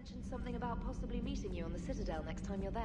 mentioned something about possibly meeting you on the Citadel next time you're there.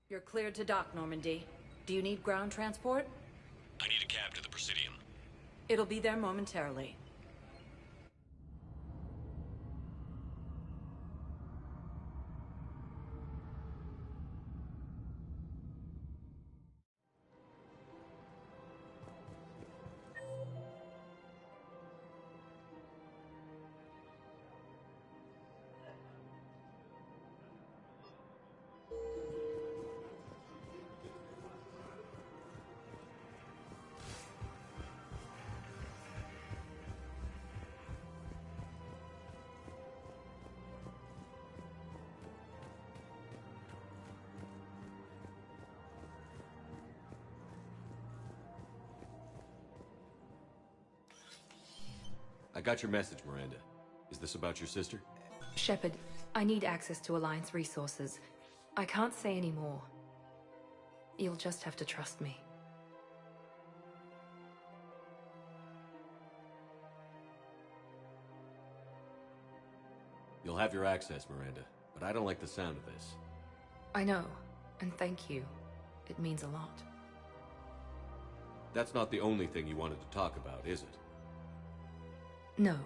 You're cleared to dock, Normandy. Do you need ground transport? I need a cab to the Presidium. It'll be there momentarily. I got your message, Miranda. Is this about your sister? Shepard, I need access to Alliance resources. I can't say any more. You'll just have to trust me. You'll have your access, Miranda, but I don't like the sound of this. I know, and thank you. It means a lot. That's not the only thing you wanted to talk about, is it? No.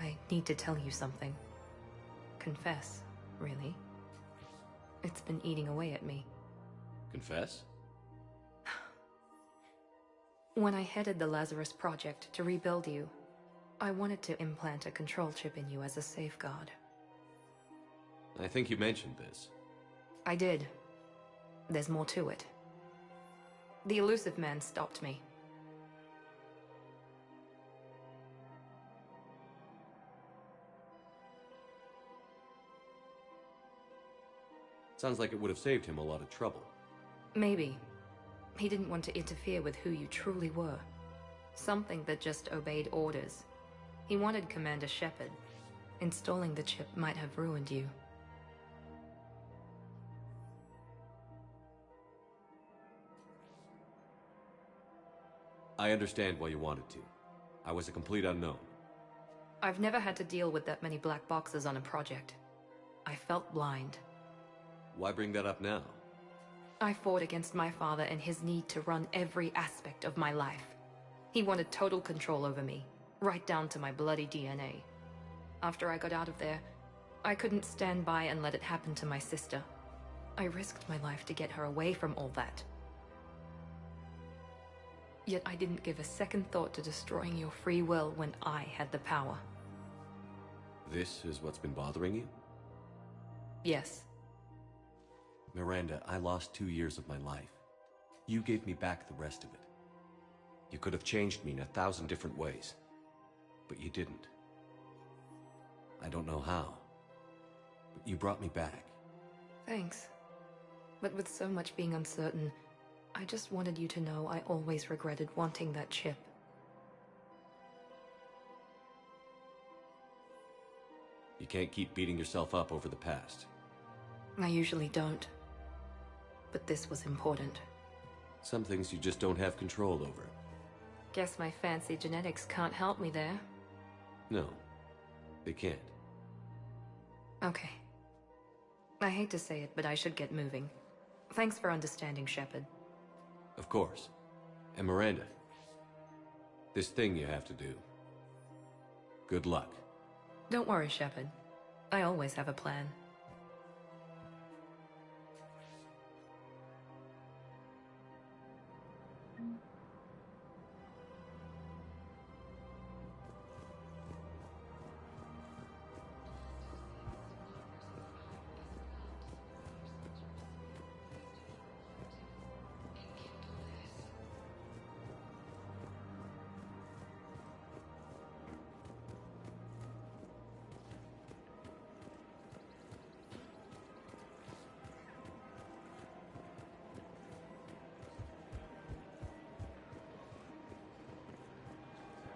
I need to tell you something. Confess, really. It's been eating away at me. Confess? When I headed the Lazarus Project to rebuild you, I wanted to implant a control chip in you as a safeguard. I think you mentioned this. I did. There's more to it. The elusive man stopped me. Sounds like it would have saved him a lot of trouble. Maybe. He didn't want to interfere with who you truly were. Something that just obeyed orders. He wanted Commander Shepard. Installing the chip might have ruined you. I understand why you wanted to. I was a complete unknown. I've never had to deal with that many black boxes on a project. I felt blind. Why bring that up now? I fought against my father and his need to run every aspect of my life. He wanted total control over me, right down to my bloody DNA. After I got out of there, I couldn't stand by and let it happen to my sister. I risked my life to get her away from all that. Yet I didn't give a second thought to destroying your free will when I had the power. This is what's been bothering you? Yes. Miranda, I lost 2 years of my life. You gave me back the rest of it. You could have changed me in 1,000 different ways, but you didn't. I don't know how, but you brought me back. Thanks. But with so much being uncertain, I just wanted you to know I always regretted wanting that chip. You can't keep beating yourself up over the past. I usually don't. But this was important. Some things you just don't have control over. Guess my fancy genetics can't help me there. No, they can't. Okay. I hate to say it, but I should get moving. Thanks for understanding, Shepard. Of course. And Miranda, this thing you have to do. Good luck. Don't worry, Shepard. I always have a plan.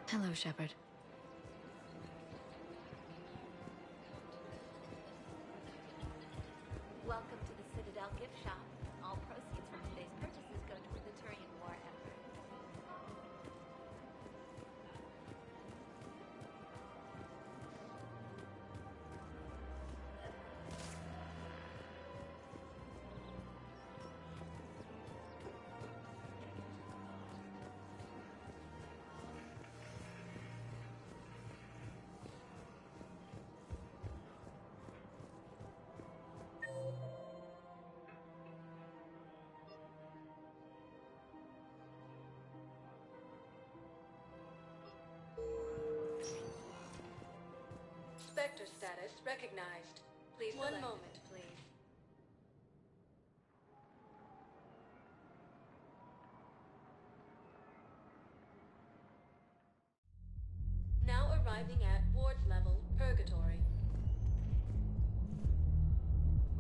Hello, Shepard. Welcome to the Citadel gift shop. All proceeds from today's purchases go toward the Turian war effort. Spectre status recognized. Please one moment, please. Now arriving at ward level purgatory.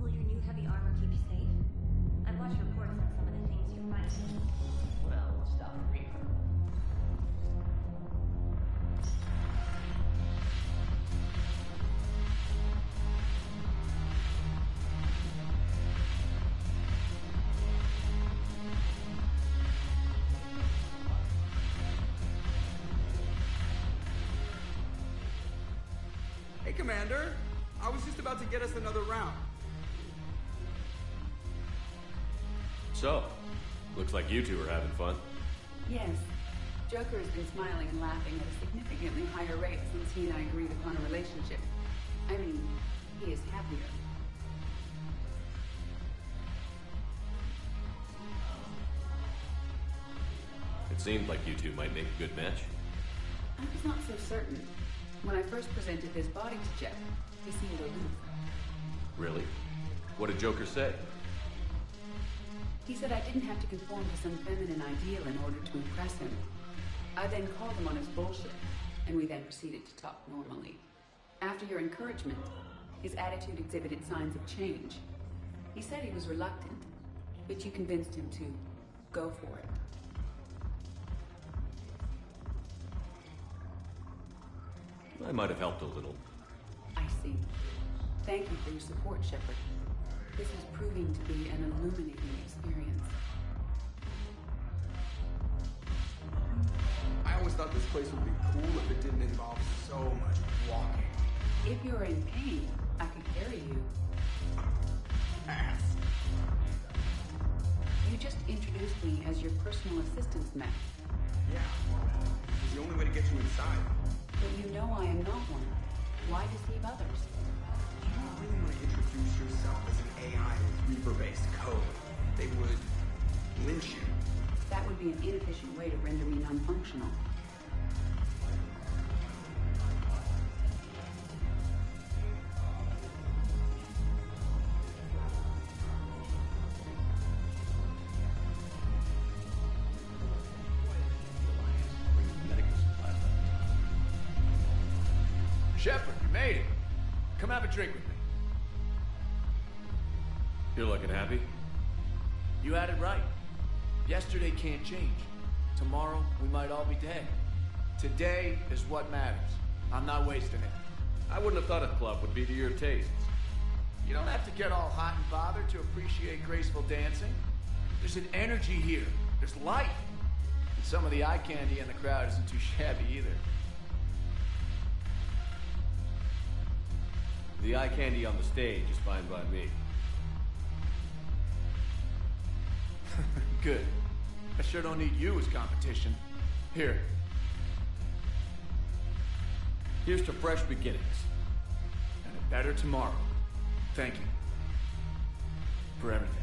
Will your new heavy armor keep you safe? I've watched reports on some of the things you're fighting. Well, we'll stop a reaper. Hey, Commander. I was just about to get us another round. So, looks like you two are having fun. Yes. Joker has been smiling and laughing at a significantly higher rate since he and I agreed upon a relationship. I mean, he is happier. It seemed like you two might make a good match. I was not so certain. When I first presented his body to Jeff, he seemed aloof. Really? What did Joker say? He said I didn't have to conform to some feminine ideal in order to impress him. I then called him on his bullshit, and we then proceeded to talk normally. After your encouragement, his attitude exhibited signs of change. He said he was reluctant, but you convinced him to go for it. I might have helped a little. I see. Thank you for your support, Shepard. This is proving to be an illuminating experience. I always thought this place would be cool if it didn't involve so much walking. If you're in pain, I could carry you. Ass. You just introduced me as your personal assistance mech. Yeah, well, it's the only way to get you inside. But you know I am not one. Why deceive others? You don't really want to introduce yourself as an AI with Reaper-based code. They would lynch you. That would be an inefficient way to render me non-functional. Shepard, you made it. Come have a drink with me. You're looking happy? You had it right. Yesterday can't change. Tomorrow, we might all be dead. Today is what matters. I'm not wasting it. I wouldn't have thought a club would be to your tastes. You don't have to get all hot and bothered to appreciate graceful dancing. There's an energy here. There's life. And some of the eye candy in the crowd isn't too shabby either. The eye candy on the stage is fine by me. Good. I sure don't need you as competition. Here. Here's to fresh beginnings. And a better tomorrow. Thank you. For everything.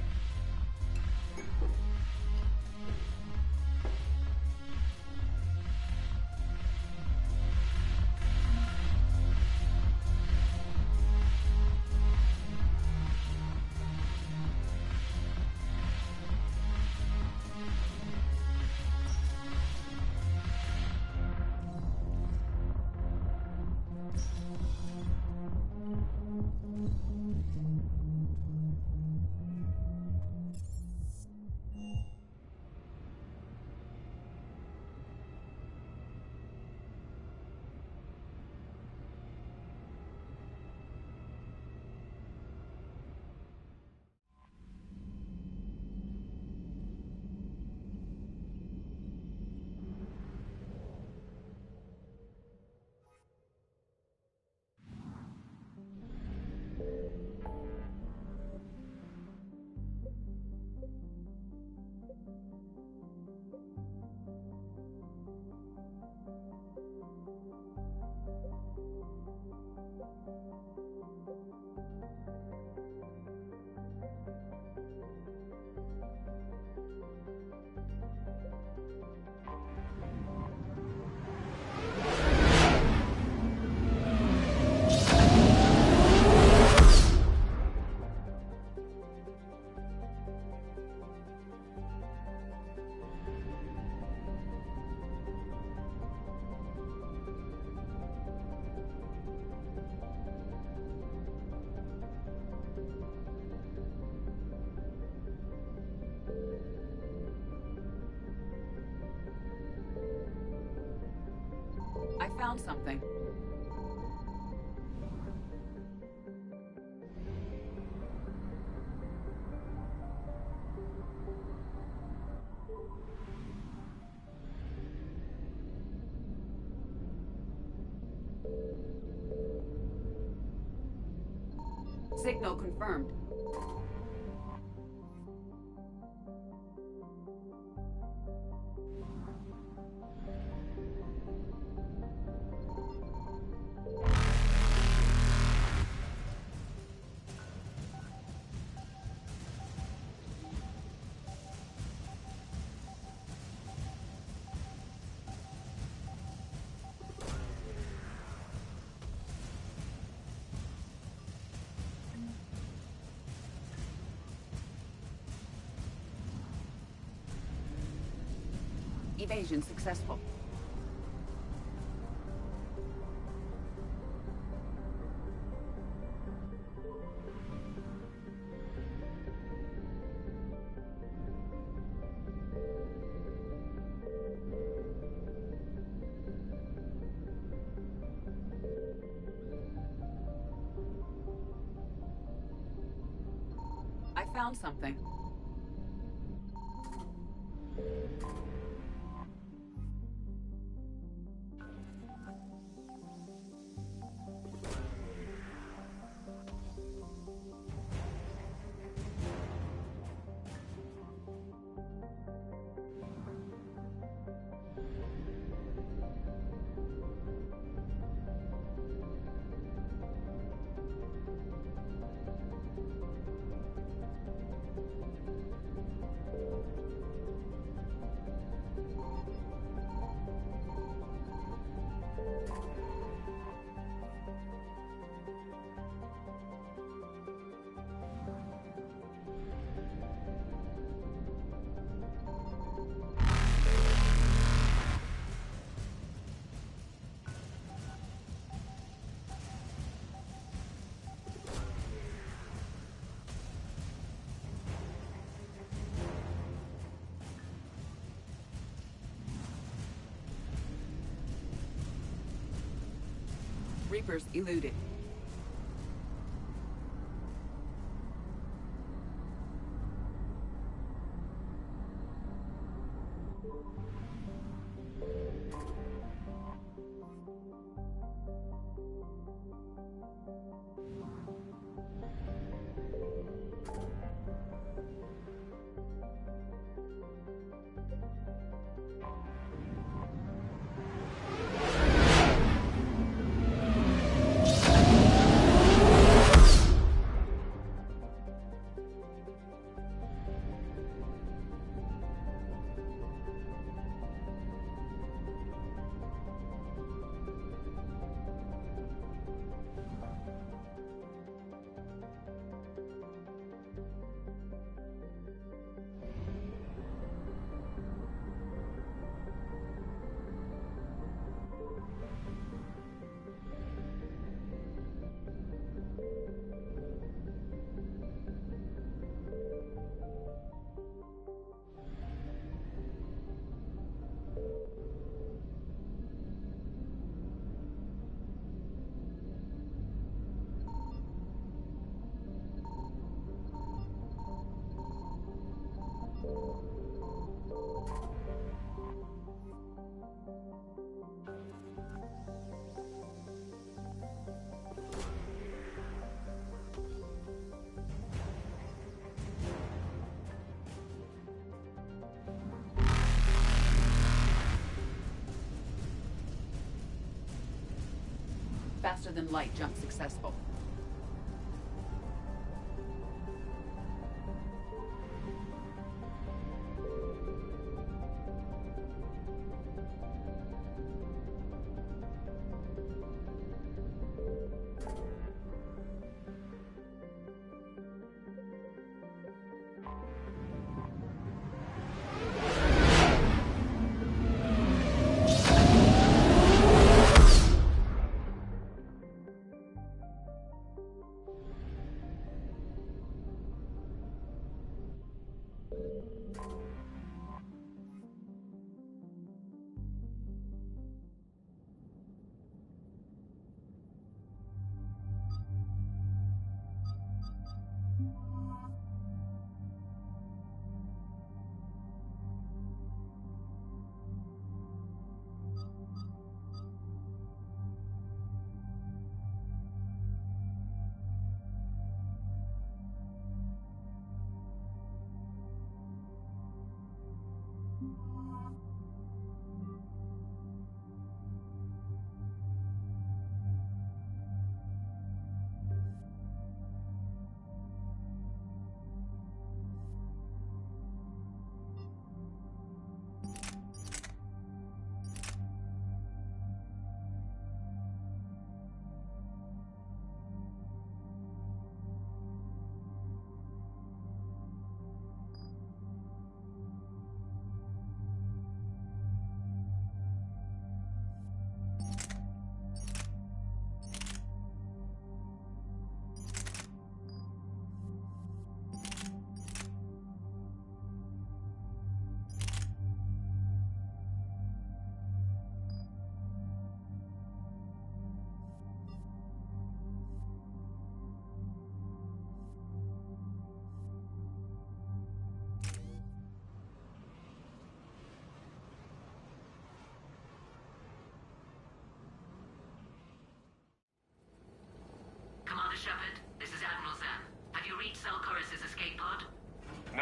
I found something. Signal confirmed. Evasion successful. I found something. Reapers eluded. Faster than light jump successful.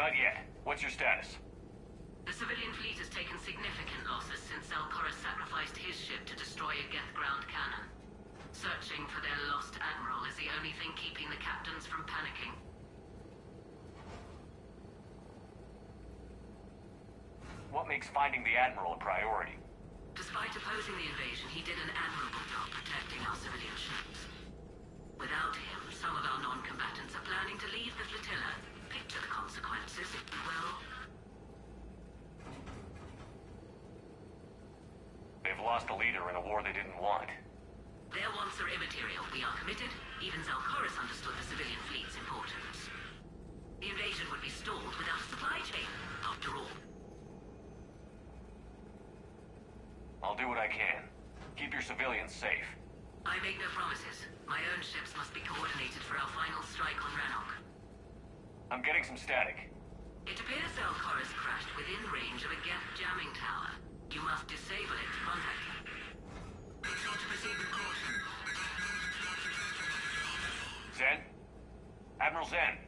Not yet. What's your status? The civilian fleet has taken significant losses since Zelkorus sacrificed his ship to destroy a Geth ground cannon. Searching for their lost admiral is the only thing keeping the captains from panicking. What makes finding the admiral a priority? Despite opposing the invasion, he did an admirable job protecting our civilian ships. Without him, some of our non-combatants are planning to leave the flotilla. Picture the consequences, if you will. They've lost a leader in a war they didn't want. Their wants are immaterial. We are committed. Even Zelkorus understood the civilian fleet's importance. The invasion would be stalled without a supply chain, after all. I'll do what I can. Keep your civilians safe. I make no promises. My own ships must be coordinated for our final strike on Rannoch. I'm getting some static. It appears Alcora's crashed within range of a Geth jamming tower. You must disable it to contact him. Make sure to proceed with caution. Zen? Admiral Zen?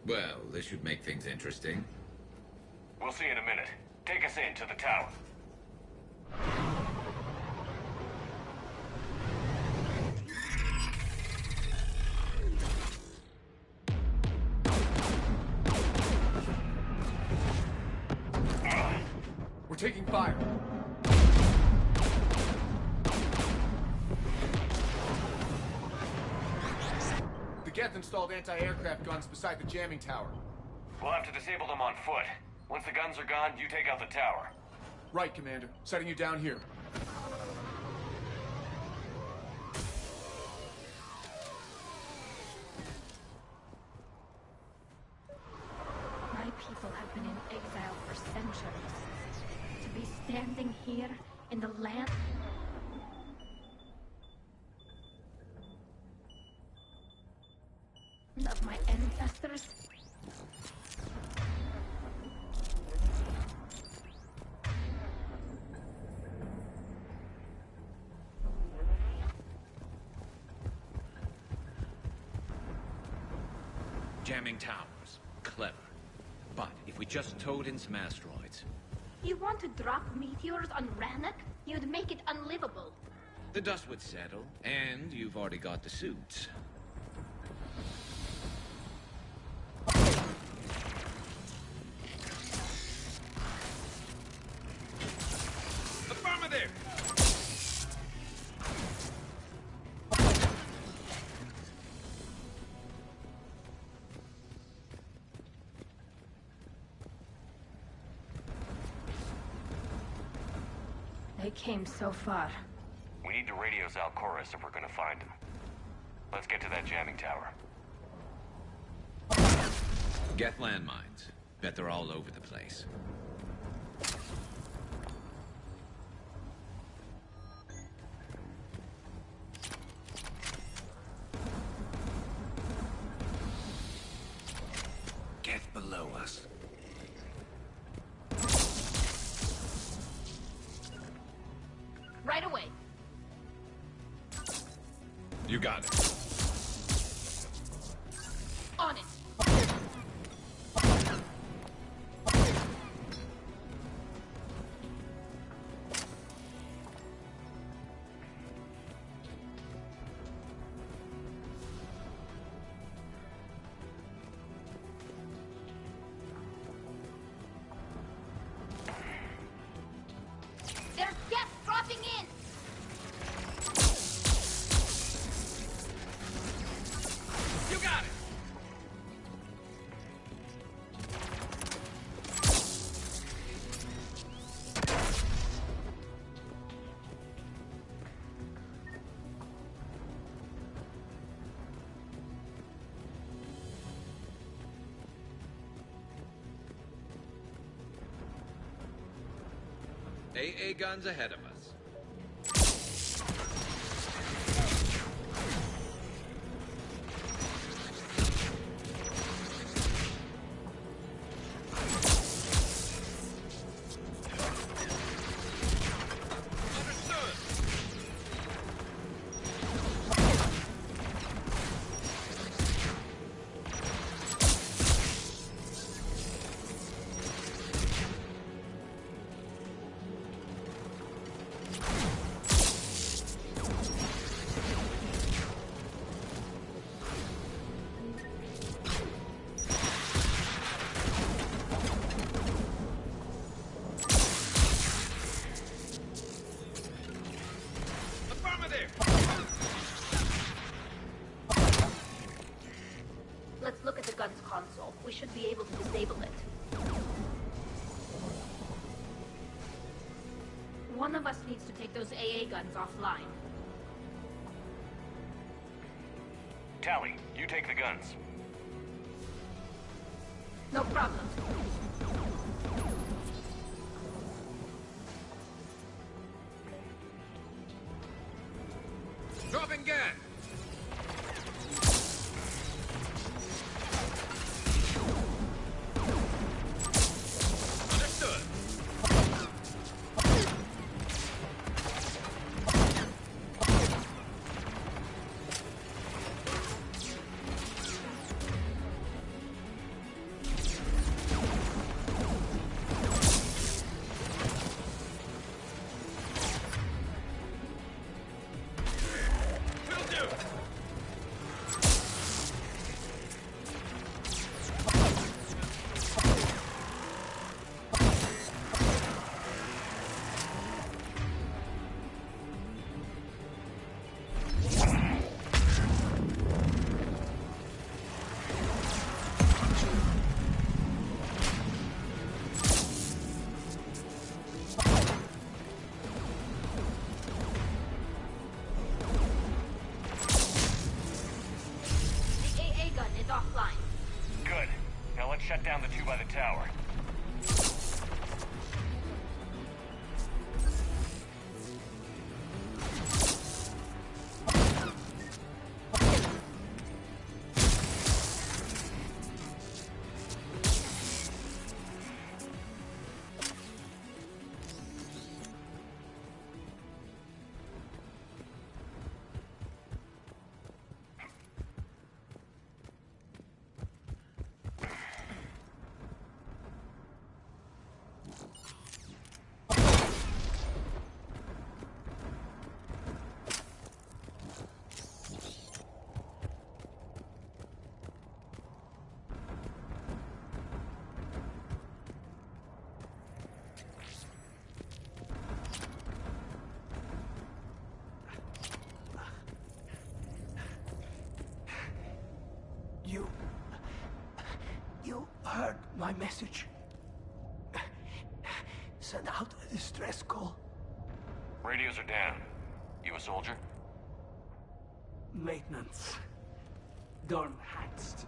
Well, this should make things interesting. We'll see in a minute. Take us in to the tower. We're taking fire. The Geth installed anti-aircraft guns beside the jamming tower. We'll have to disable them on foot. Once the guns are gone, you take out the tower. Right, Commander. Setting you down here. My people have been in exile for centuries. To be standing here in the land of my ancestors. Jamming towers. Clever. But if we just towed in some asteroids... You want to drop meteors on Rannoch? You'd make it unlivable. the dust would settle, and you've already got the suits. Affirmative! They came so far. We need to radio Zal Chorus if we're gonna find him. Let's get to that jamming tower. Get landmines. Bet they're all over the place. Get below us. Right away. You got it. On it. There's guests dropping in. You got it! AA guns ahead of us. Understood! Affirmative! Let's look at the gun's console. We should be able to disable it. One of us needs to take those AA guns offline. Tally, you take the guns. No problem. again! Understood! Shut down the two by the tower. You heard my message. Send out a distress call. Radios are down. You a soldier? Maintenance. Dorn Hatched.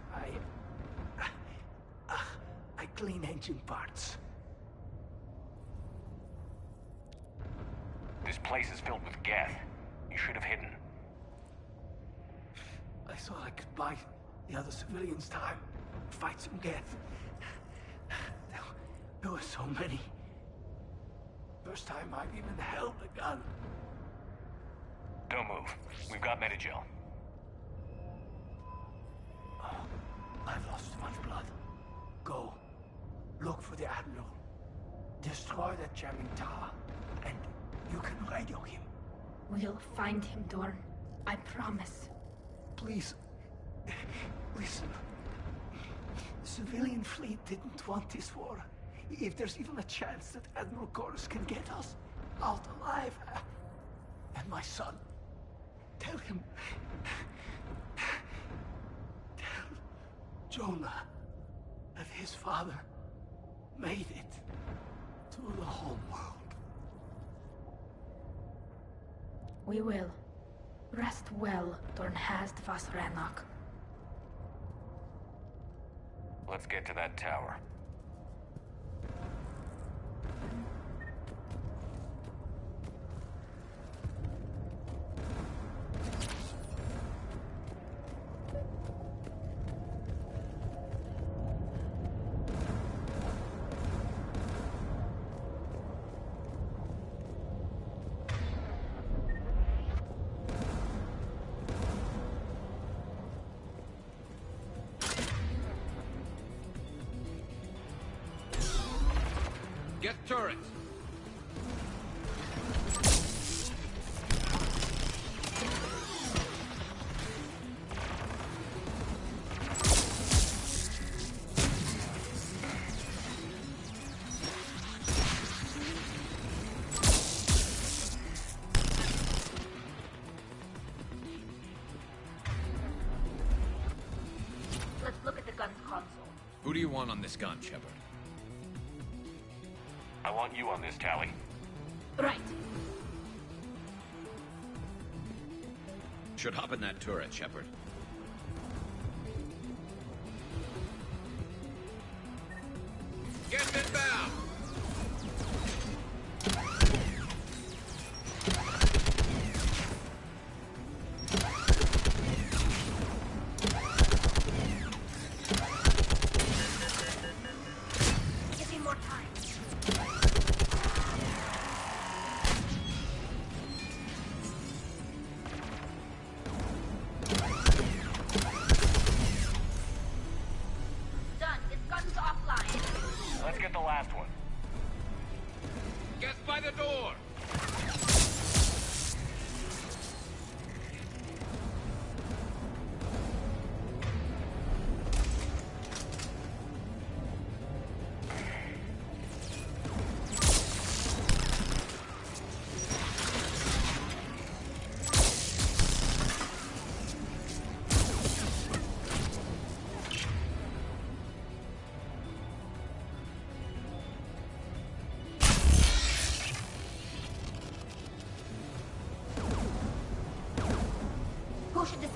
I clean engine parts. This place is filled with geth. You should have hidden. I thought I could buy the other civilians time. Fight some geth. There were so many. First time I've even held a gun. Don't move. We've got Medigel. Oh, I've lost too much blood. Go. Look for the Admiral. Destroy that jamming tower. And you can radio him. We'll find him, Dorn. I promise. Please. Listen. The civilian fleet didn't want this war. If there's even a chance that Admiral Chorus can get us out alive, and my son, tell him, tell Jonah that his father made it to the home world. We will. Rest well, Dornhast Vasranok. Let's get to that tower. Get turrets! Let's look at the gun's console. Who do you want on this gun, Shepard? I want you on this, Tally. Right. Should hop in that turret, Shepard. Get inbound!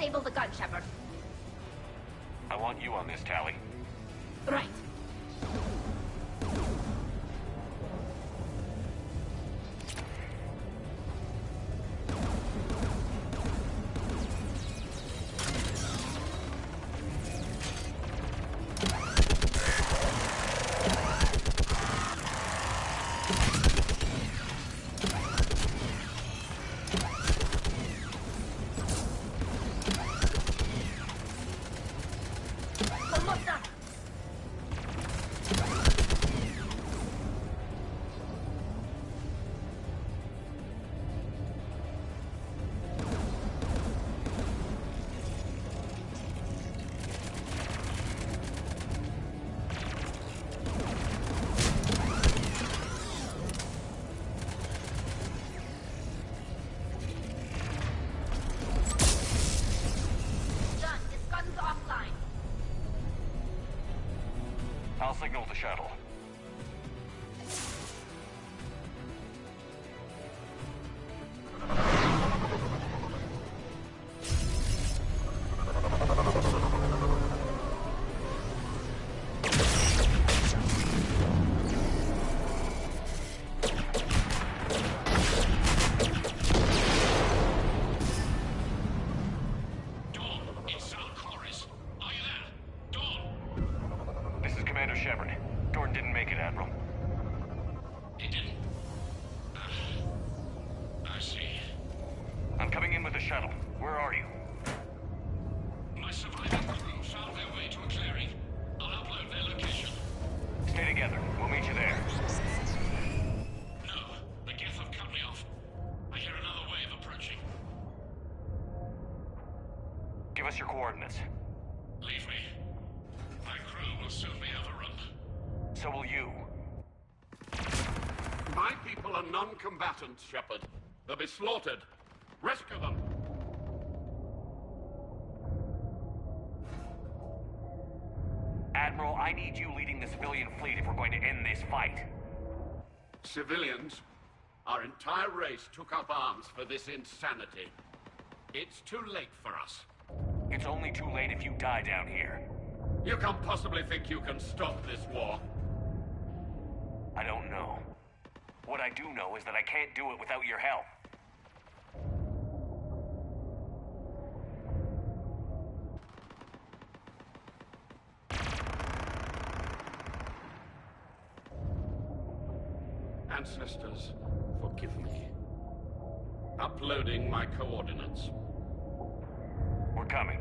disable the gun, Shepard. I want you on this, Tally. Right. I'll signal the shuttle. Give us your coordinates. Leave me. My crew will soon be overrun. So will you. My people are non-combatants, Shepard. They'll be slaughtered. Rescue them. Admiral, I need you leading the civilian fleet if we're going to end this fight. Civilians? Our entire race took up arms for this insanity. It's too late for us. It's only too late if you die down here. You can't possibly think you can stop this war. I don't know. What I do know is that I can't do it without your help. Ancestors, forgive me. Uploading my coordinates. We're coming.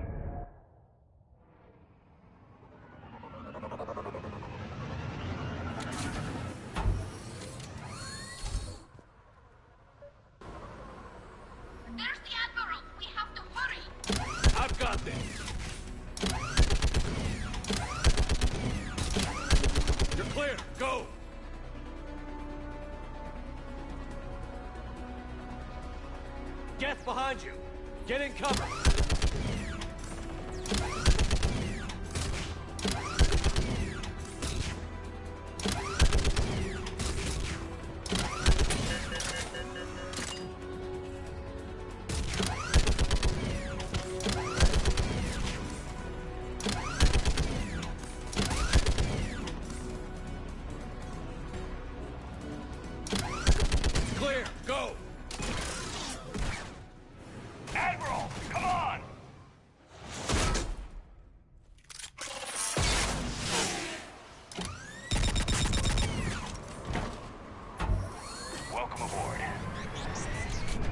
There's the Admiral! We have to hurry! I've got this! You're clear! Go! Geth behind you! Get in cover! Clear! Go! Admiral! Come on! Welcome aboard.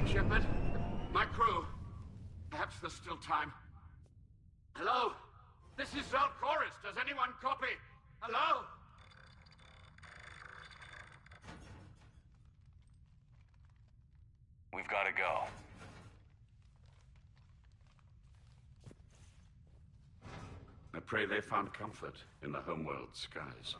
Shepard, my crew. Perhaps there's still time. Hello? This is Zalcoris. Does anyone copy? Hello? We've got to go. I pray they found comfort in the homeworld skies.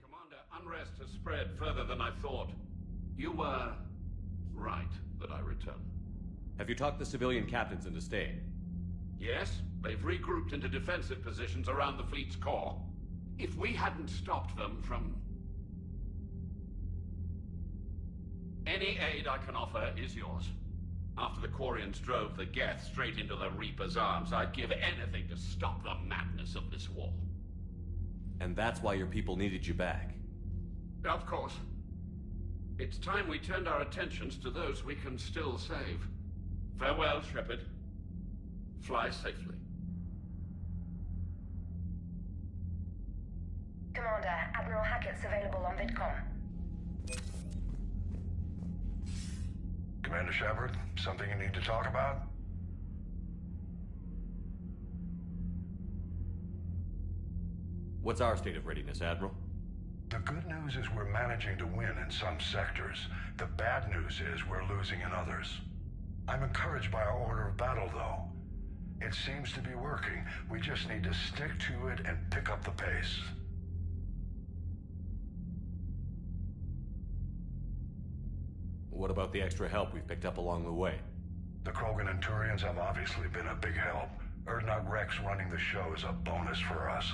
Commander, unrest has spread further than I thought. You were right that I return. Have you talked the civilian captains into staying? Yes, they've regrouped into defensive positions around the fleet's core. If we hadn't stopped them from... Any aid I can offer is yours. After the Quarians drove the Geth straight into the Reaper's arms, I'd give anything to stop the madness of this war. And that's why your people needed you back. Of course. It's time we turned our attentions to those we can still save. Farewell, Shepard. Fly safely. Commander, Admiral Hackett's available on VidCom. Commander Shepard, something you need to talk about? What's our state of readiness, Admiral? The good news is we're managing to win in some sectors. The bad news is we're losing in others. I'm encouraged by our order of battle, though. It seems to be working. We just need to stick to it and pick up the pace. What about the extra help we've picked up along the way? The Krogan and Turians have obviously been a big help. Urdnot Rex running the show is a bonus for us.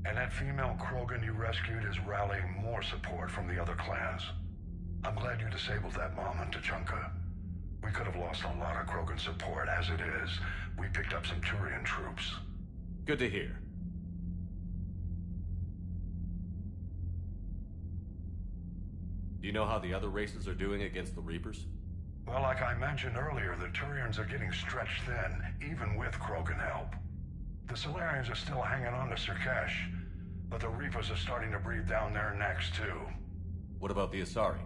And that female Krogan you rescued is rallying more support from the other clans. I'm glad you disabled that mom in Tachanka. We could have lost a lot of Krogan support. As it is, we picked up some Turian troops. Good to hear. Do you know how the other races are doing against the Reapers? Well, like I mentioned earlier, the Turians are getting stretched thin, even with Krogan help. The Solarians are still hanging on to Sirkesh, but the Reapers are starting to breathe down their necks, too. What about the Asari?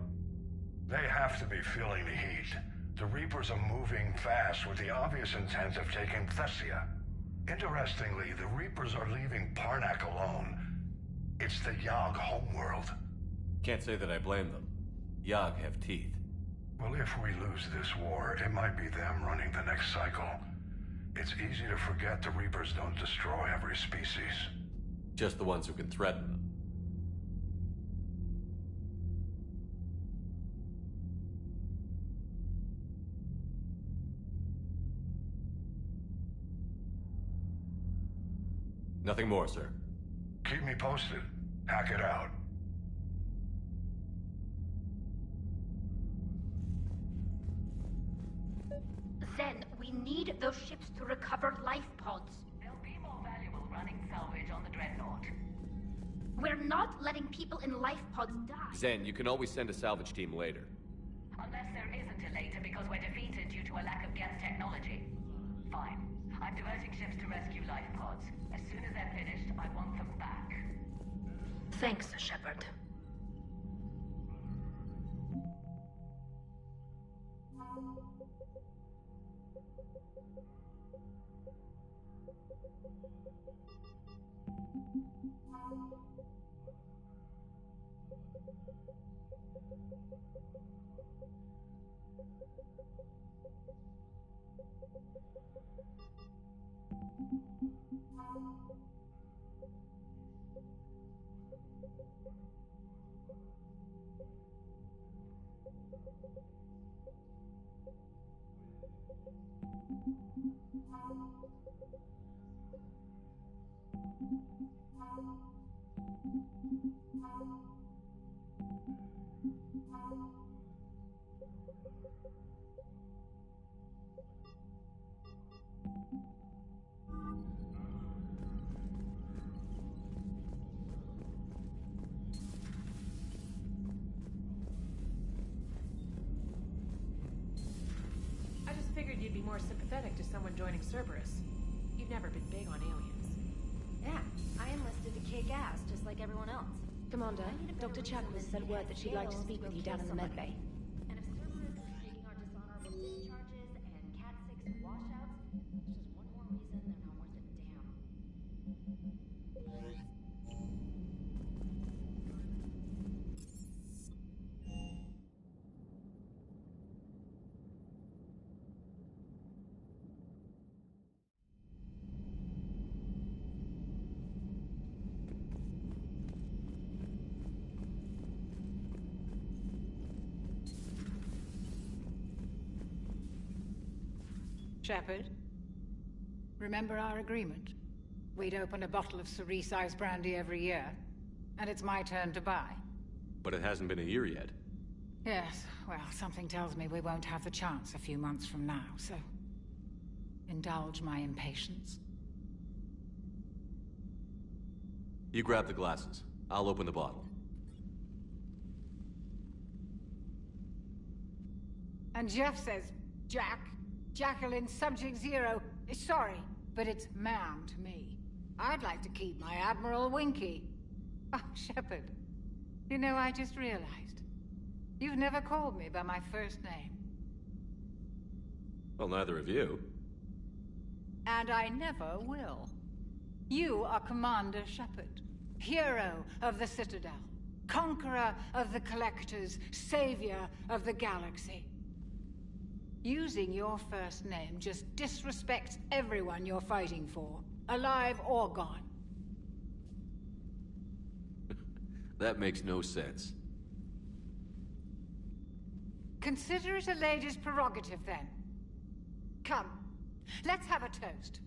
They have to be feeling the heat. The Reapers are moving fast with the obvious intent of taking Thessia. Interestingly, the Reapers are leaving Parnak alone. It's the Yogg homeworld. Can't say that I blame them. Yogg have teeth. Well, if we lose this war, it might be them running the next cycle. It's easy to forget the Reapers don't destroy every species. Just the ones who can threaten them. Nothing more, sir. Keep me posted. Hack it out. Zen, we need those ships to recover life pods. They'll be more valuable running salvage on the Dreadnought. We're not letting people in life pods die. Zen, you can always send a salvage team later. Unless there isn't a later because we're defeated due to a lack of Geth technology. Fine. I'm diverting ships to rescue life pods. As soon as they're finished, I want them back. Thanks, Shepard. I just figured you'd be more sympathetic to someone joining Cerberus. You've never been big on aliens. Yeah, I enlisted to kick ass, just like everyone else. Commander, Dr. Chakwas sent word that she'd like to speak with you down in the medbay. And if Cerberus is taking our dishonorable discharges and Cat 6 washouts, it's just one more reason they're not worth a damn. Shepard? Remember our agreement? We'd open a bottle of Cerise-Ice brandy every year, and it's my turn to buy. But it hasn't been a year yet. Yes, well, something tells me we won't have the chance a few months from now, so... indulge my impatience. You grab the glasses. I'll open the bottle. And Jeff says, Jack, Jacqueline Subject Zero is sorry, but it's ma'am to me. I'd like to keep my Admiral Winky. Oh, Shepard, you know, I just realized. You've never called me by my first name. Well, neither of you. And I never will. You are Commander Shepard, hero of the Citadel, conqueror of the Collectors, savior of the galaxy. Using your first name just disrespects everyone you're fighting for, alive or gone. That makes no sense. Consider it a lady's prerogative, then. Come, let's have a toast.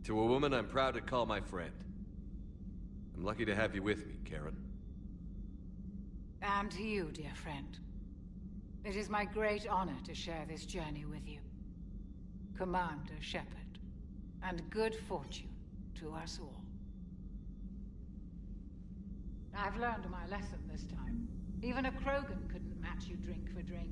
To a woman I'm proud to call my friend. I'm lucky to have you with me, Karen. And to you, dear friend. It is my great honor to share this journey with you. Commander Shepard, and good fortune to us all. I've learned my lesson this time. Even a Krogan couldn't match you drink for drink.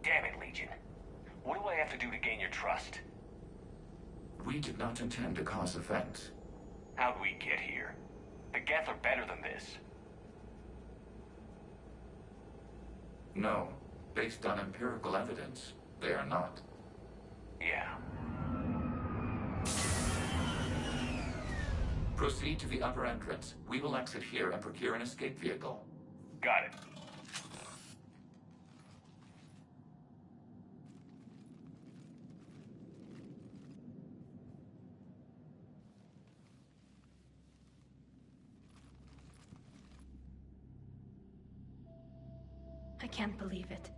Damn it, Legion. What do I have to do to gain your trust? We did not intend to cause offense. How'd we get here? The Geth are better than this. No. Based on empirical evidence, they are not. Yeah. Proceed to the upper entrance. We will exit here and procure an escape vehicle. Got it. I can't believe it.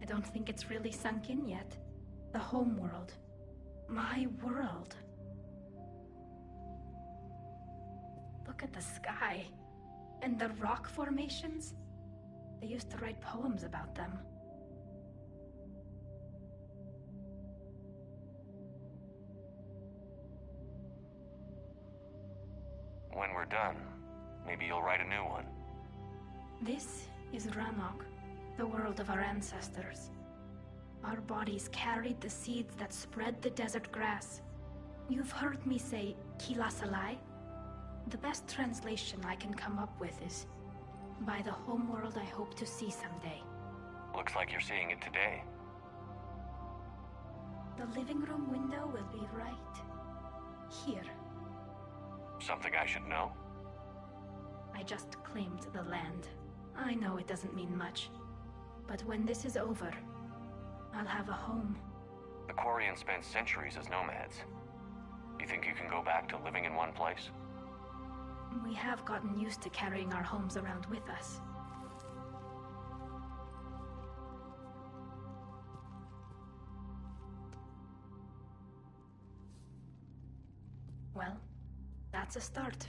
I don't think it's really sunk in yet. The home world. My world. Look at the sky. And the rock formations. They used to write poems about them. When we're done, maybe you'll write a new one. This is Ranok, the world of our ancestors. Our bodies carried the seeds that spread the desert grass. You've heard me say, Kilasalai? The best translation I can come up with is, by the homeworld I hope to see someday. Looks like you're seeing it today. The living room window will be right here. Something I should know? I just claimed the land. I know it doesn't mean much, but when this is over, I'll have a home. The Quarians spent centuries as nomads. You think you can go back to living in one place? We have gotten used to carrying our homes around with us. Well, that's a start.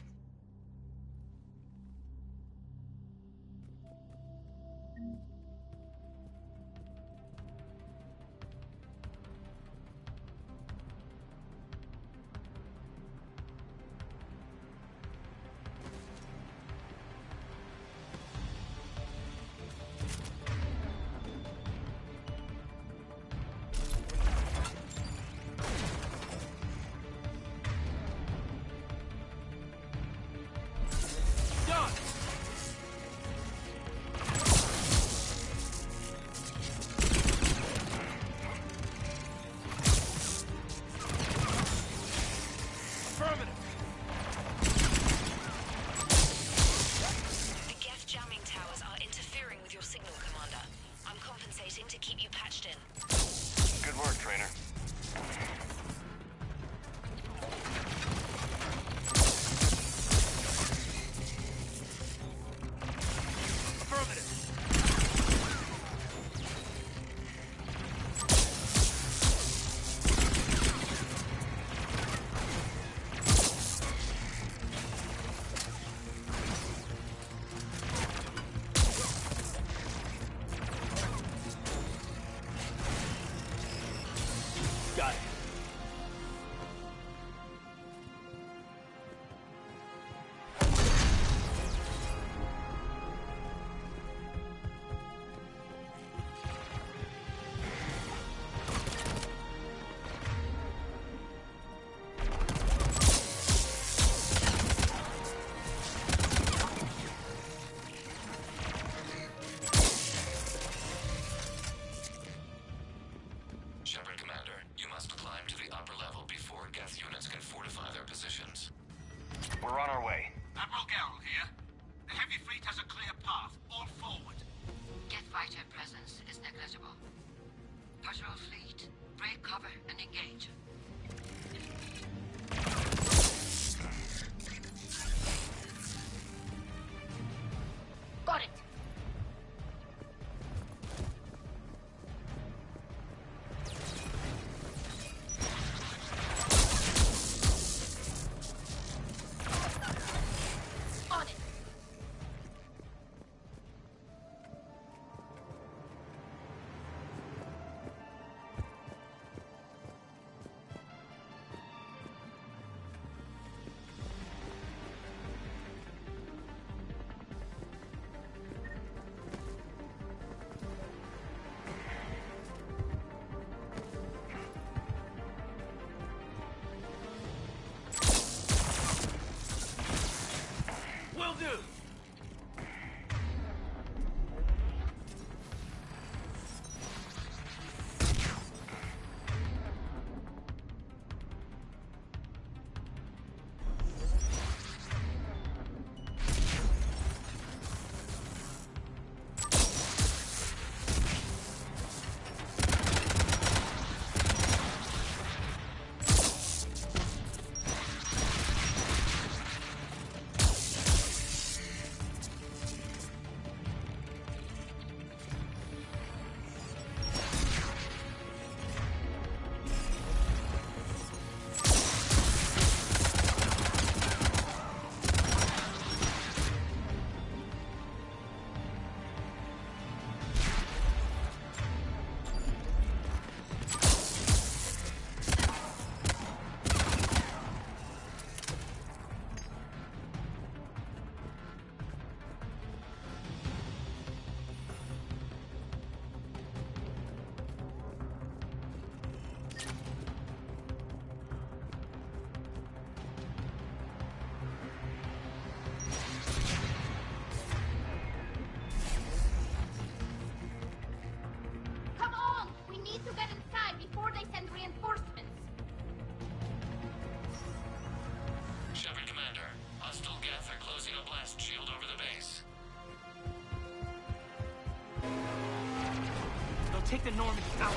take the Normandy out.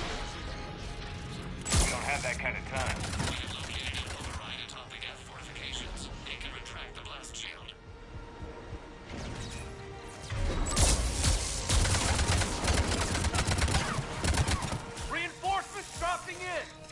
We don't have that kind of time. We have located an override atop the F fortifications. It can retract the blast shield. Reinforcements dropping in!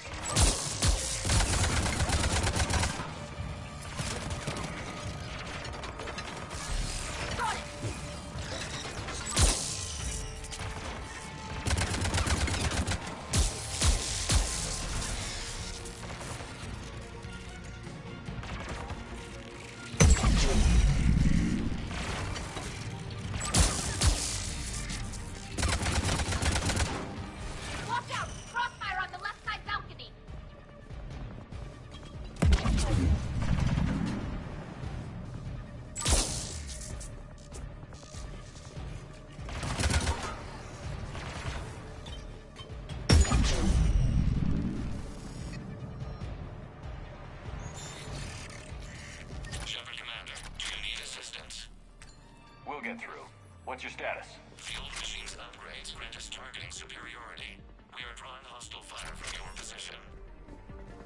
We'll get through. What's your status? Field machines upgrades grant us targeting superiority. We are drawing hostile fire from your position.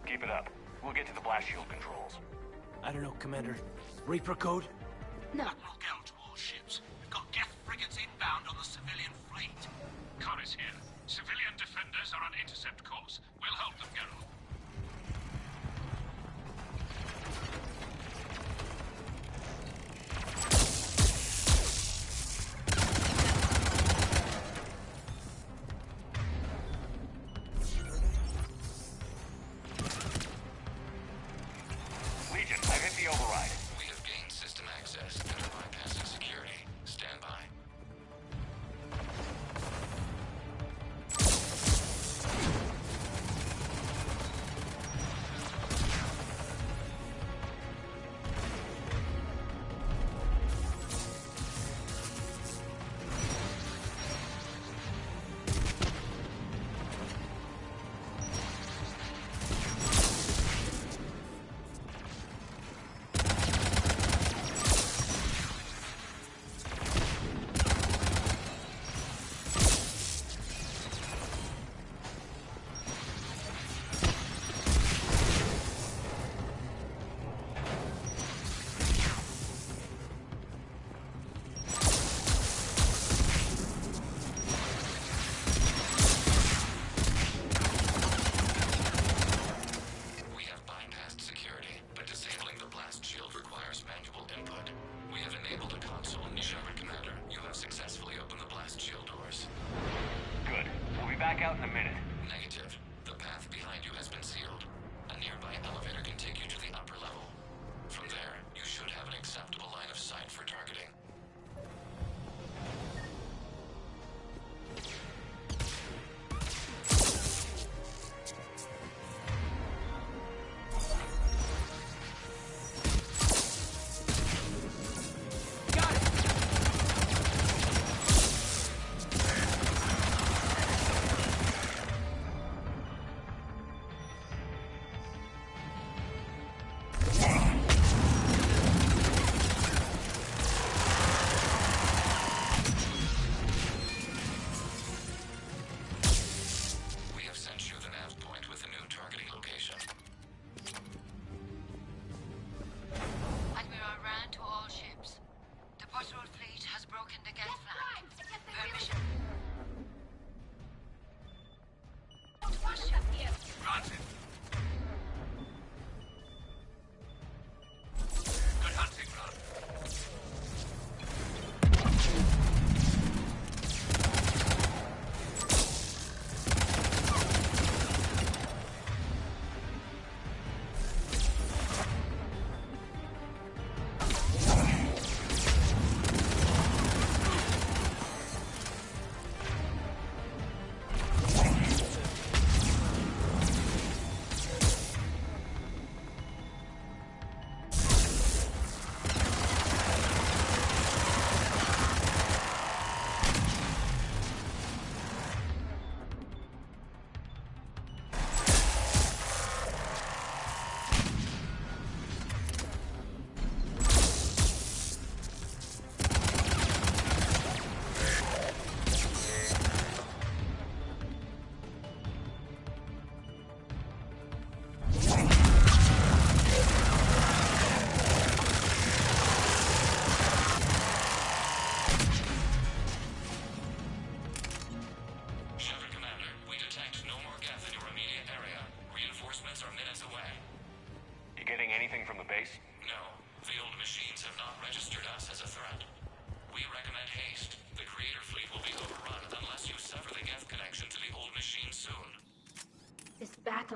Keep it up. We'll get to the blast shield controls. I don't know, Commander. Reaper code? No. Look out to all ships. We've got Geth frigates inbound on the civilian fleet. Khan is here. Civilian defenders are on intercept course. We'll help them, Geralt.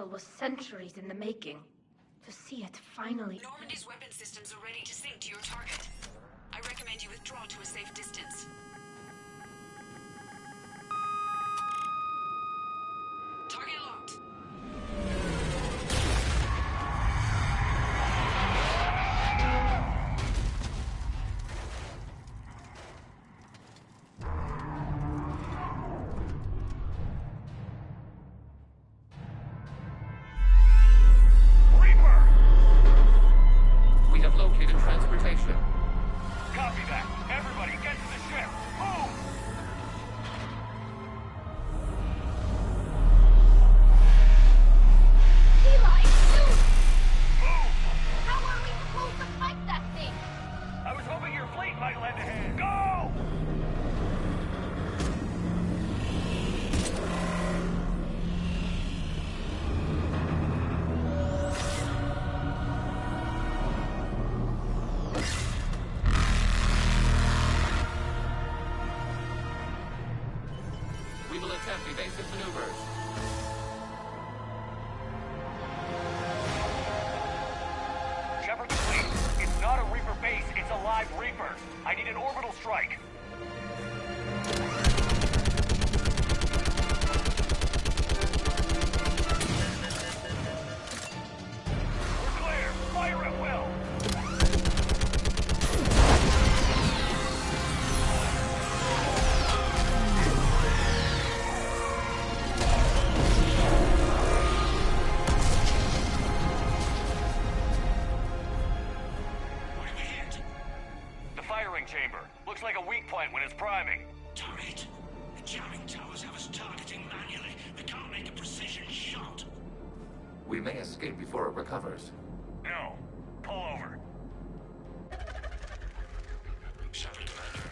battle was centuries in the making. To see it finally... Normandy's weapon systems are ready to sink to your target. I recommend you withdraw to a safe distance. Target locked. We have located transportation. Copy that. Everybody, get to the ship. Move! Eli, dude! Move! How are we supposed to fight that thing? I was hoping your fleet might lend a hand. Go! We will attempt evasive maneuvers. Shepard to fleet. It's not a Reaper base, it's a live Reaper. I need an orbital strike. We're clear. Fire at will. What did we hit? The firing chamber. Looks like a weak point when it's priming. Damn it! The jamming towers have us targeting manually. They can't make a precision shot. We may escape before it recovers. No. Pull over. Shepard, Commander.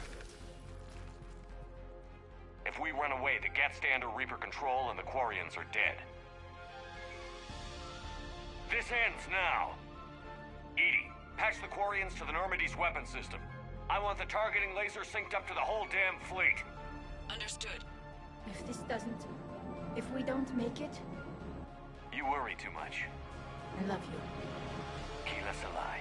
If we run away, the Geth stay under Reaper control and the Quarians are dead. This ends now. Edie, patch the Quarians to the Normandy's weapon system. I want the targeting laser synced up to the whole damn fleet. Understood. If this doesn't... If we don't make it, You worry too much. I love you. Keyless ally.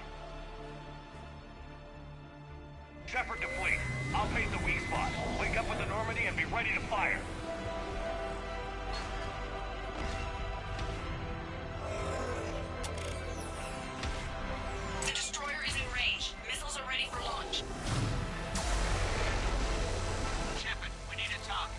Shepard to fleet. I'll paint the weak spot. Link up with the Normandy and be ready to fire. The destroyer is in range. Missiles are ready for launch. Shepard, we need a target.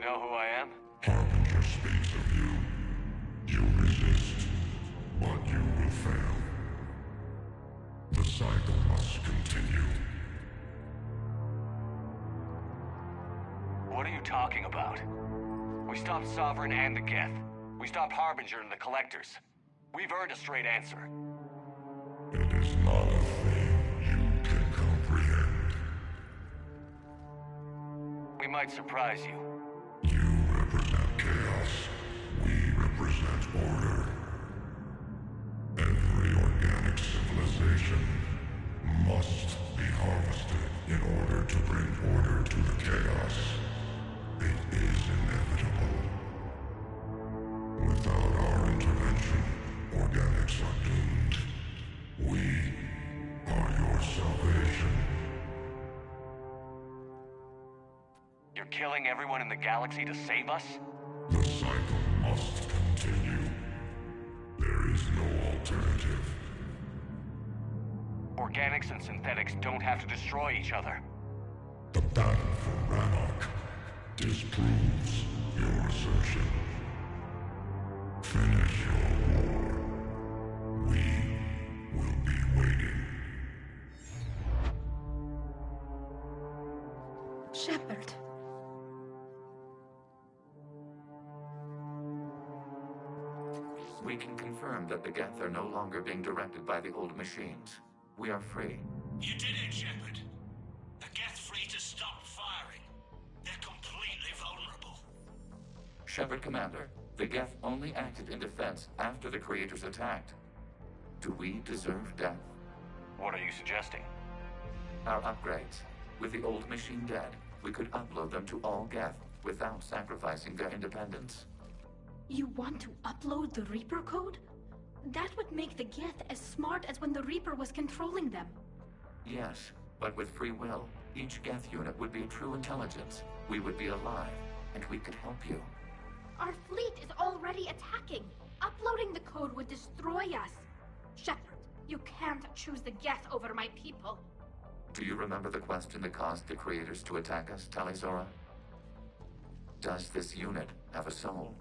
know who I am? Harbinger speaks of you. You resist, but you will fail. The cycle must continue. What are you talking about? We stopped Sovereign and the Geth. We stopped Harbinger and the Collectors. We've earned a straight answer. It is not a thing you can comprehend. We might surprise you. You represent chaos. We represent order. Every organic civilization must be harvested in order to bring order to the chaos. It is inevitable. Without our intervention, organics are doomed. We are your salvation. You're killing everyone in the galaxy to save us? The cycle must continue. There is no alternative. Organics and synthetics don't have to destroy each other. The battle for Ranark disproves your assertion. Finish your war. We will be waiting. Shepard. We can confirm that the Geth are no longer being directed by the old machines. We are free. You did it, Shepard. The Geth fleet has stopped firing. They're completely vulnerable. Shepard Commander, the Geth only acted in defense after the Creators attacked. Do we deserve death? What are you suggesting? Our upgrades. With the old machine dead, we could upload them to all Geth without sacrificing their independence. You want to upload the Reaper code? That would make the Geth as smart as when the Reaper was controlling them. Yes, but with free will, each Geth unit would be a true intelligence. We would be alive, and we could help you. Our fleet is already attacking. Uploading the code would destroy us. Shepard, you can't choose the Geth over my people. Do you remember the question that caused the Creators to attack us, Talizora? Does this unit have a soul?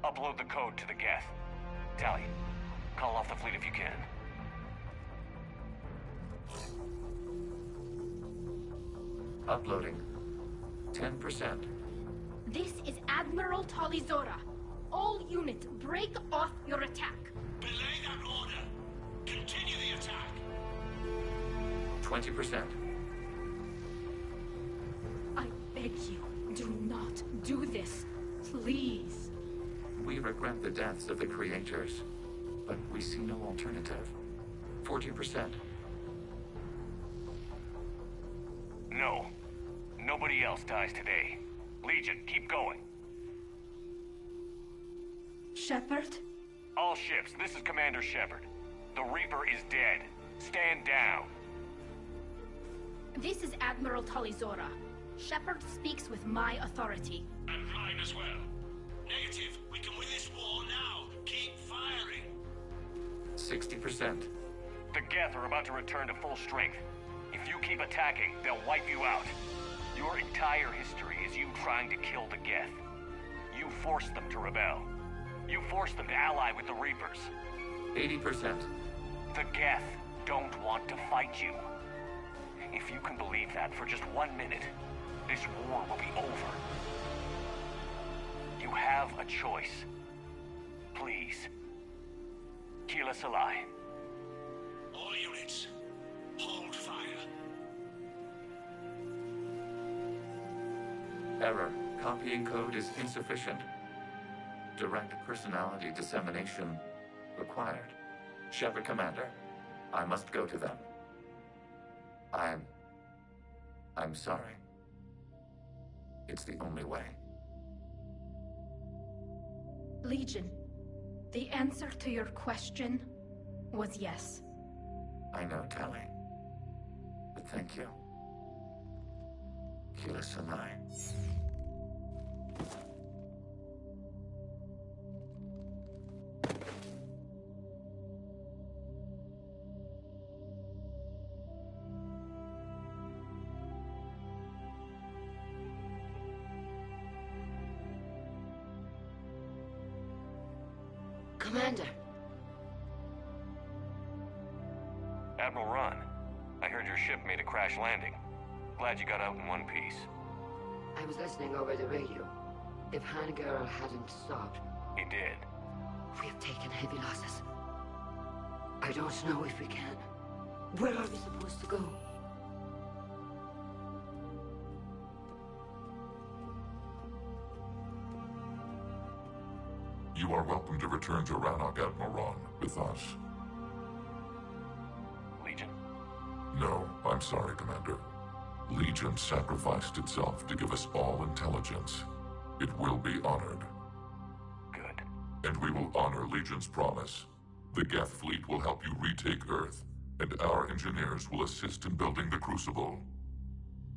Upload the code to the Geth. Tally, call off the fleet if you can. Uploading. 10%. This is Admiral Talizora. All units, break off your attack. Belay that order. Continue the attack. 20%. I beg you, do not do this. Please. We regret the deaths of the Creators, but we see no alternative. 40%. No. Nobody else dies today. Legion, keep going. Shepard? All ships, this is Commander Shepard. The Reaper is dead. Stand down. This is Admiral Talizora. Shepard speaks with my authority. And mine as well. Negative. We can win this war now. Keep firing. 60%. The Geth are about to return to full strength. If you keep attacking, they'll wipe you out. Your entire history is you trying to kill the Geth. You forced them to rebel. You forced them to ally with the Reapers. 80%. The Geth don't want to fight you. If you can believe that for just 1 minute, this war will be over. You have a choice. Please. Keep us alive. All units, hold fire. Error. Copying code is insufficient. Direct personality dissemination required. Shepard Commander, I must go to them. I'm sorry. It's the only way. Legion, the answer to your question was yes. I know, Tally. But thank you. Keyless and I. Commander. Admiral Ron, I heard your ship made a crash landing. Glad you got out in one piece. I was listening over the radio. If Hangirl hadn't stopped... He did. We have taken heavy losses. I don't know if we can. Where are we supposed to go? You are welcome to return to Rannoch, Admiral Ron, with us. Legion? No, I'm sorry, Commander. Legion sacrificed itself to give us all intelligence. It will be honored. Good. And we will honor Legion's promise. The Geth fleet will help you retake Earth, and our engineers will assist in building the Crucible.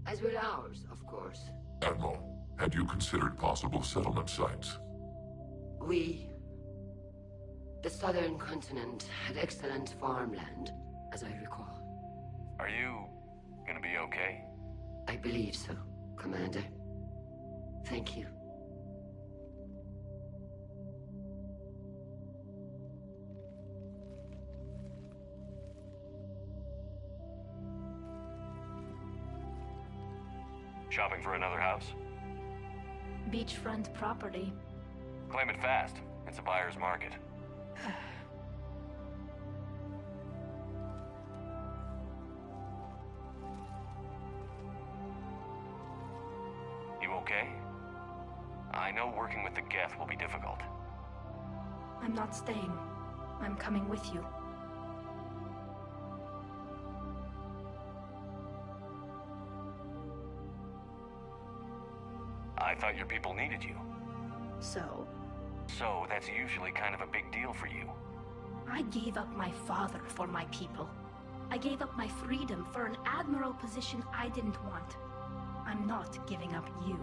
As will ours, of course. Admiral, had you considered possible settlement sites? The southern continent had excellent farmland, as I recall. Are you gonna be okay? I believe so, Commander. Thank you. Shopping for another house? Beachfront property. Claim it fast. It's a buyer's market. You okay? I know working with the Geth will be difficult. I'm not staying. I'm coming with you. I thought your people needed you. So? So, that's usually kind of a big deal for you. I gave up my father for my people. I gave up my freedom for an admiral position I didn't want. I'm not giving up you.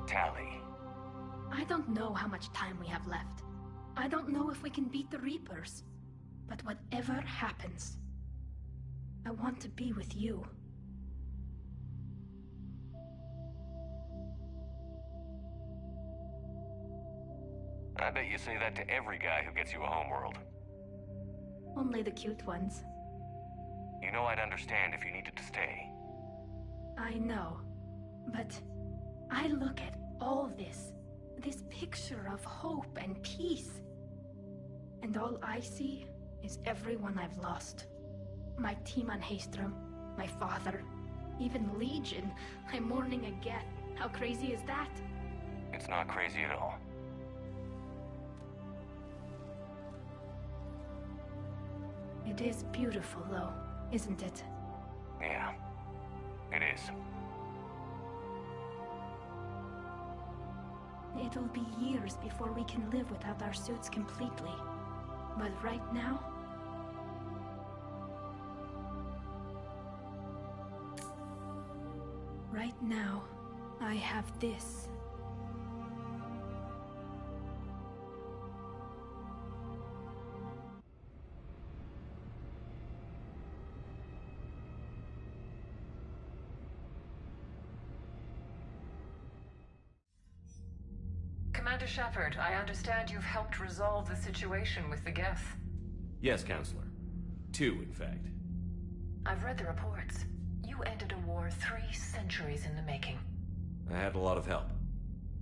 Tally. I don't know how much time we have left. I don't know if we can beat the Reapers. But whatever happens, I want to be with you. I bet you say that to every guy who gets you a homeworld. Only the cute ones. You know I'd understand if you needed to stay. I know. But I look at all this picture of hope and peace. And all I see is everyone I've lost. My team on Haestrom, my father, even Legion. I'm mourning a Geth. How crazy is that? It's not crazy at all. It is beautiful, though, isn't it? Yeah, it is. It'll be years before we can live without our suits completely. But right now... Right now, I have this. Commander Shepard, I understand you've helped resolve the situation with the Geth. Yes, Counselor. 2, in fact. I've read the reports. You ended a war 3 centuries in the making. I had a lot of help.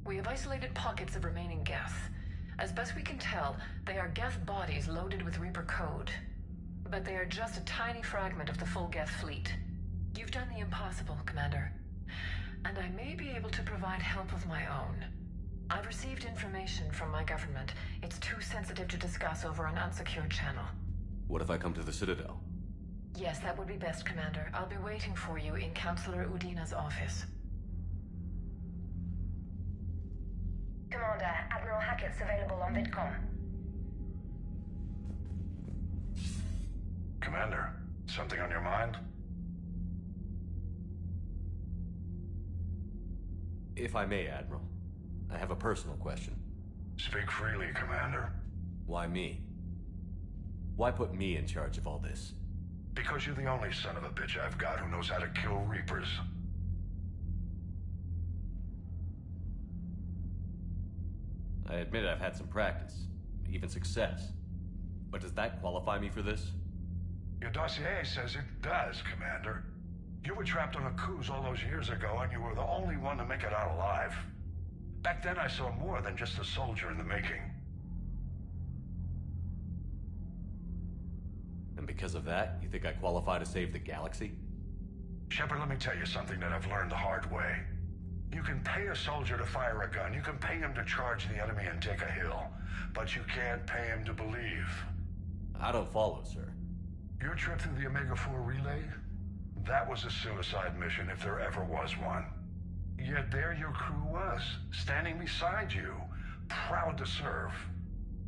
We have isolated pockets of remaining Geth. As best we can tell, they are Geth bodies loaded with Reaper code. But they are just a tiny fragment of the full Geth fleet. You've done the impossible, Commander. And I may be able to provide help of my own. I've received information from my government. It's too sensitive to discuss over an unsecured channel. What if I come to the Citadel? Yes, that would be best, Commander. I'll be waiting for you in Counselor Udina's office. Commander, Admiral Hackett's available on VidCom. Commander, something on your mind? If I may, Admiral, I have a personal question. Speak freely, Commander. Why me? Why put me in charge of all this? Because you're the only son of a bitch I've got who knows how to kill Reapers. I admit I've had some practice, even success. But does that qualify me for this? Your dossier says it does, Commander. You were trapped on a cruise all those years ago, and you were the only one to make it out alive. Back then, I saw more than just a soldier in the making. And because of that, you think I qualify to save the galaxy? Shepard, let me tell you something that I've learned the hard way. You can pay a soldier to fire a gun, you can pay him to charge the enemy and take a hill, but you can't pay him to believe. I don't follow, sir. Your trip through the Omega-4 relay? That was a suicide mission if there ever was one. Yet there your crew was, standing beside you, proud to serve.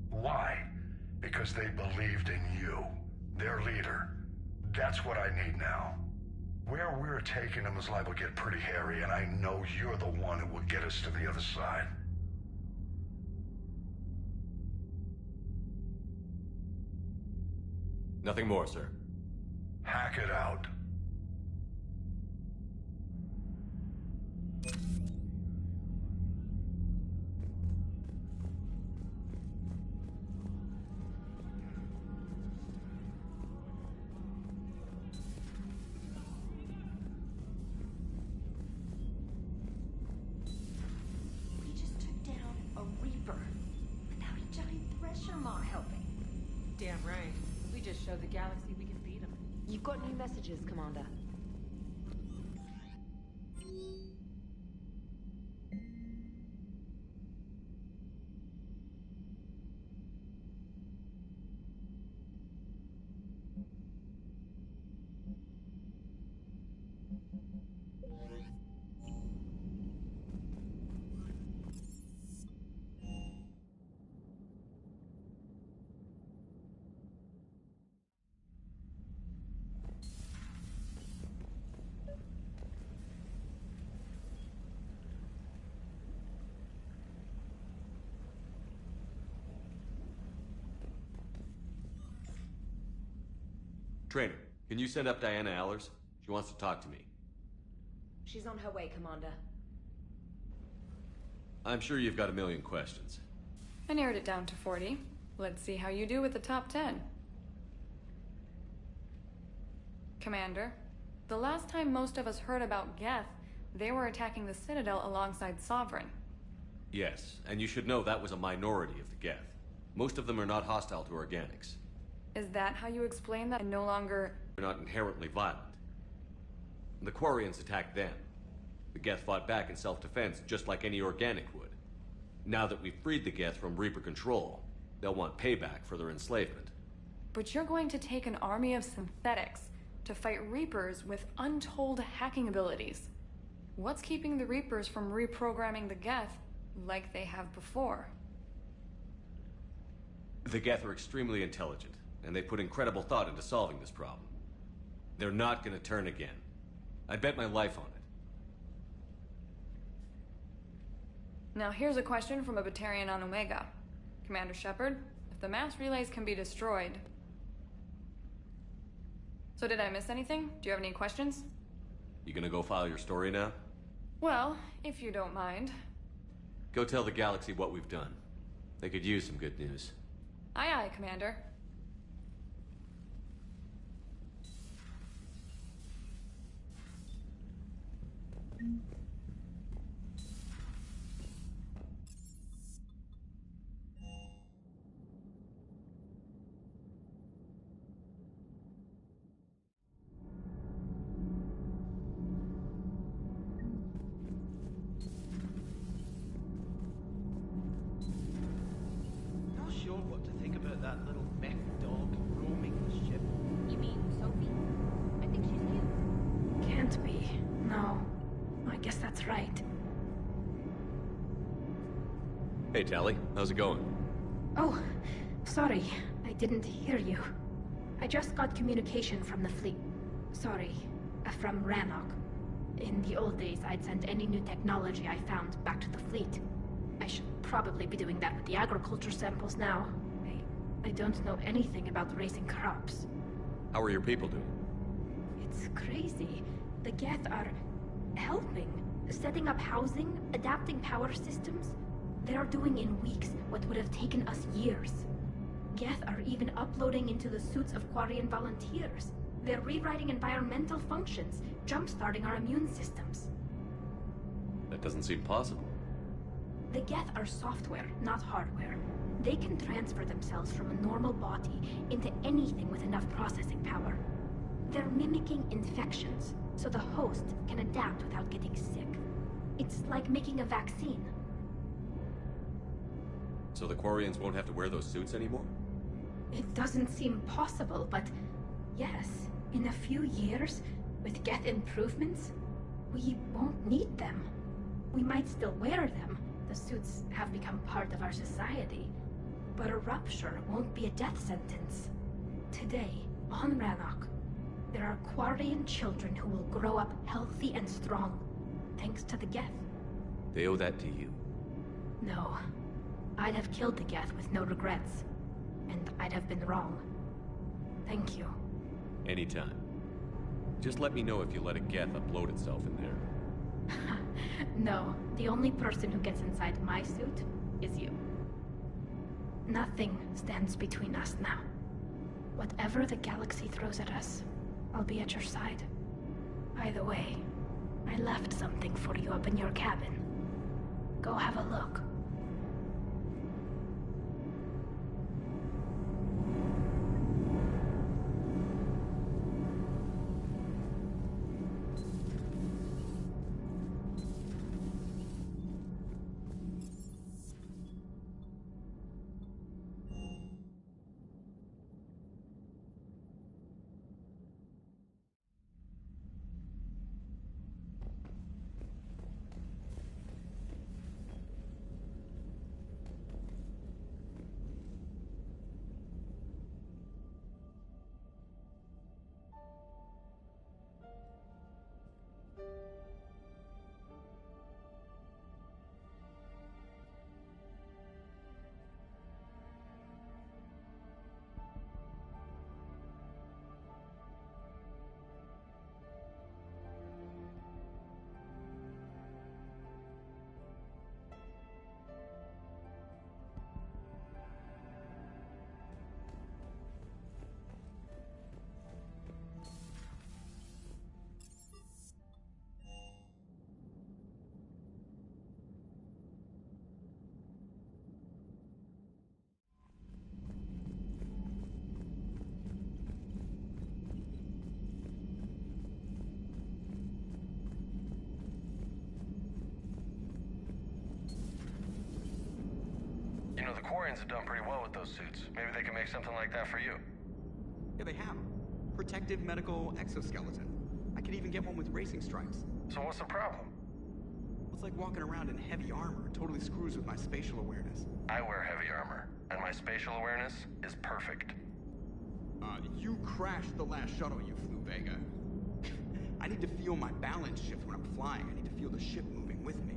Why? Because they believed in you, their leader. That's what I need now. Where we're taking them is liable to get pretty hairy, and I know you're the one who will get us to the other side. Nothing more, sir. Hack it out. We just took down a Reaper without a giant thresher maw helping. Damn right. We just showed the galaxy we can beat them. You've got new messages, Commander. Trainer, can you send up Diana Allers? She wants to talk to me. She's on her way, Commander. I'm sure you've got a million questions. I narrowed it down to 40. Let's see how you do with the top 10. Commander, the last time most of us heard about Geth, they were attacking the Citadel alongside Sovereign. Yes, and you should know that was a minority of the Geth. Most of them are not hostile to organics. Is that how you explain that and no longer... They're not inherently violent. The Quarians attacked them. The Geth fought back in self-defense just like any organic would. Now that we've freed the Geth from Reaper control, they'll want payback for their enslavement. But you're going to take an army of synthetics to fight Reapers with untold hacking abilities. What's keeping the Reapers from reprogramming the Geth like they have before? The Geth are extremely intelligent, and they put incredible thought into solving this problem. They're not gonna turn again. I'd bet my life on it. Now here's a question from a Batarian on Omega. Commander Shepard, if the mass relays can be destroyed... So did I miss anything? Do you have any questions? You gonna go file your story now? Well, if you don't mind. Go tell the galaxy what we've done. They could use some good news. Aye aye, Commander. Not sure what to think about that little mech dog roaming the ship. You mean Sophie? I think she's cute. Can't be. No. I guess that's right. Hey, Tally. How's it going? Oh, sorry. I didn't hear you. I just got communication from the fleet. Sorry. From Rannoch. In the old days, I'd send any new technology I found back to the fleet. I should probably be doing that with the agriculture samples now. I don't know anything about raising crops. How are your people doing? It's crazy. The Geth are helping. Setting up housing, adapting power systems. They're doing in weeks what would have taken us years. Geth are even uploading into the suits of Quarian volunteers. They're rewriting environmental functions, jump-starting our immune systems. That doesn't seem possible. The Geth are software, not hardware. They can transfer themselves from a normal body into anything with enough processing power. They're mimicking infections, so the host can adapt without getting sick. It's like making a vaccine. So the Quarians won't have to wear those suits anymore? It doesn't seem possible, but yes, in a few years, with Geth improvements, we won't need them. We might still wear them. The suits have become part of our society. But a rupture won't be a death sentence. Today, on Rannoch, there are Quarian children who will grow up healthy and strong, thanks to the Geth. They owe that to you. No. I'd have killed the Geth with no regrets. And I'd have been wrong. Thank you. Anytime. Just let me know if you let a Geth upload itself in there. No, the only person who gets inside my suit is you. Nothing stands between us now. Whatever the galaxy throws at us, I'll be at your side. By the way, I left something for you up in your cabin. Go have a look. You know, the Quarians have done pretty well with those suits. Maybe they can make something like that for you. Yeah, they have. Protective medical exoskeleton. I could even get one with racing stripes. So what's the problem? It's like walking around in heavy armor. It totally screws with my spatial awareness. I wear heavy armor, and my spatial awareness is perfect. You crashed the last shuttle you flew, Vega. I need to feel my balance shift when I'm flying. I need to feel the ship moving with me.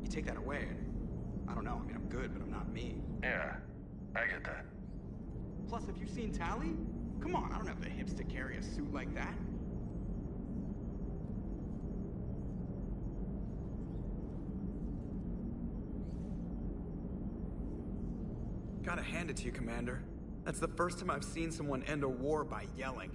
You take that away, and I don't know. I mean, I'm good, but I'm not me. Yeah, I get that. Plus, have you seen Tally? Come on, I don't have the hips to carry a suit like that. Gotta hand it to you, Commander. That's the first time I've seen someone end a war by yelling.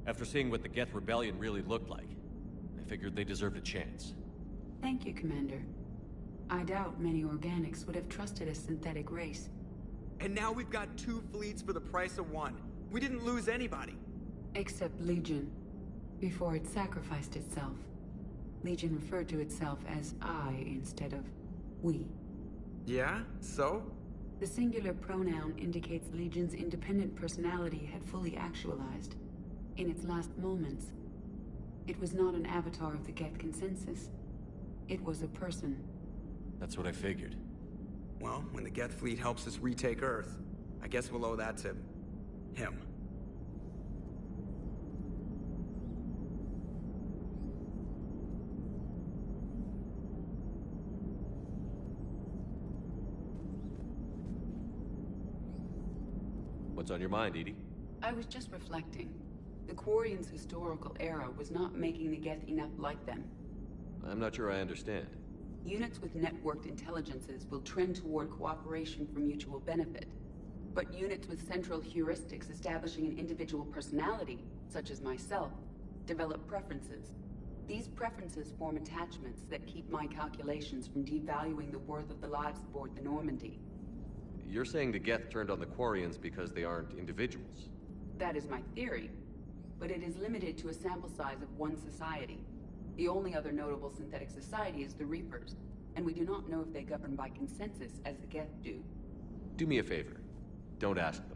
After seeing what the Geth Rebellion really looked like, I figured they deserved a chance. Thank you, Commander. I doubt many organics would have trusted a synthetic race. And now we've got 2 fleets for the price of 1. We didn't lose anybody. Except Legion. Before it sacrificed itself. Legion referred to itself as I instead of we. Yeah? So? The singular pronoun indicates Legion's independent personality had fully actualized. In its last moments, it was not an avatar of the Geth consensus. It was a person, That's what I figured. Well, when the Geth fleet helps us retake Earth, I guess we'll owe that to him. What's on your mind, Edie? I was just reflecting. The Quarians' historical era was not making the Geth enough like them. I'm not sure I understand. Units with networked intelligences will trend toward cooperation for mutual benefit. But units with central heuristics establishing an individual personality, such as myself, develop preferences. These preferences form attachments that keep my calculations from devaluing the worth of the lives aboard the Normandy. You're saying the Geth turned on the Quarians because they aren't individuals? That is my theory, but it is limited to a sample size of one society. The only other notable synthetic society is the Reapers, and we do not know if they govern by consensus as the Geth do. Do me a favor. Don't ask them.